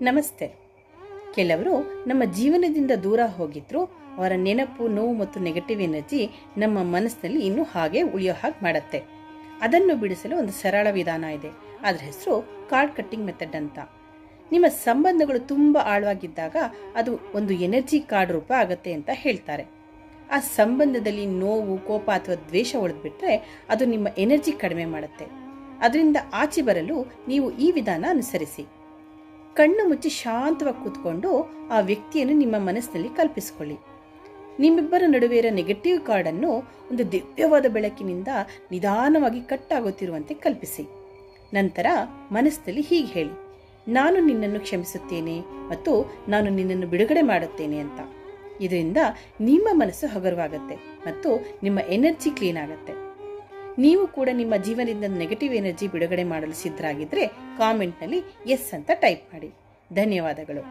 ನಮಸ್ತೆ. ಕೆಲವರು ನಮ್ಮ ಜೀವನದಿಂದ ದೂರ ಹೋಗಿದ್ರು ಅವರ ನೆನಪು, ನೋವು ಮತ್ತು ನೆಗೆಟಿವ್ ಎನರ್ಜಿ ನಮ್ಮ ಮನಸ್ಸಿನಲ್ಲಿ ಇನ್ನೂ ಹಾಗೆ ಉಳಿಯೋ ಹಾಗೆ ಮಾಡುತ್ತೆ. ಅದನ್ನು ಬಿಡಿಸಲು ಒಂದು ಸರಳ ವಿಧಾನ ಇದೆ. ಅದರ ಹೆಸರು ಕಾರ್ಡ್ ಕಟ್ಟಿಂಗ್ ಮೆಥಡ್ ಅಂತ. ನಿಮ್ಮ ಸಂಬಂಧಗಳು ತುಂಬ ಆಳವಾಗಿದ್ದಾಗ ಅದು ಒಂದು ಎನರ್ಜಿ ಕಾರ್ಡ್ ರೂಪ ಆಗುತ್ತೆ ಅಂತ ಹೇಳ್ತಾರೆ. ಆ ಸಂಬಂಧದಲ್ಲಿ ನೋವು, ಕೋಪ ಅಥವಾ ದ್ವೇಷ ಉಳಿದ್ಬಿಟ್ರೆ ಅದು ನಿಮ್ಮ ಎನರ್ಜಿ ಕಡಿಮೆ ಮಾಡುತ್ತೆ. ಅದರಿಂದ ಆಚೆ ಬರಲು ನೀವು ಈ ವಿಧಾನ ಅನುಸರಿಸಿ. ಕಣ್ಣು ಮುಚ್ಚಿ ಶಾಂತವಾಗಿ ಕೂತ್ಕೊಂಡು ಆ ವ್ಯಕ್ತಿಯನ್ನು ನಿಮ್ಮ ಮನಸ್ಸಿನಲ್ಲಿ ಕಲ್ಪಿಸಿಕೊಳ್ಳಿ. ನಿಮ್ಮಿಬ್ಬರ ನಡುವೆ ಇರೋ ನೆಗೆಟಿವ್ ಕಾರ್ಡನ್ನು ಒಂದು ದಿವ್ಯವಾದ ಬೆಳಕಿನಿಂದ ನಿಧಾನವಾಗಿ ಕಟ್ಟಾಗುತ್ತಿರುವಂತೆ ಕಲ್ಪಿಸಿ. ನಂತರ ಮನಸ್ಸಿನಲ್ಲಿ ಹೀಗೆ ಹೇಳಿ, ನಾನು ನಿನ್ನನ್ನು ಕ್ಷಮಿಸುತ್ತೇನೆ ಮತ್ತು ನಾನು ನಿನ್ನನ್ನು ಬಿಡುಗಡೆ ಮಾಡುತ್ತೇನೆ ಅಂತ. ಇದರಿಂದ ನಿಮ್ಮ ಮನಸ್ಸು ಹಗುರವಾಗುತ್ತೆ ಮತ್ತು ನಿಮ್ಮ ಎನರ್ಜಿ ಕ್ಲೀನ್ ಆಗುತ್ತೆ. ನೀವು ಕೂಡ ನಿಮ್ಮ ಜೀವನದಿಂದ ನೆಗೆಟಿವ್ ಎನರ್ಜಿ ಬಿಡುಗಡೆ ಮಾಡಲು ಸಿದ್ಧರಾಗಿದ್ದರೆ ಕಾಮೆಂಟ್ನಲ್ಲಿ ಎಸ್ ಅಂತ ಟೈಪ್ ಮಾಡಿ. ಧನ್ಯವಾದಗಳು.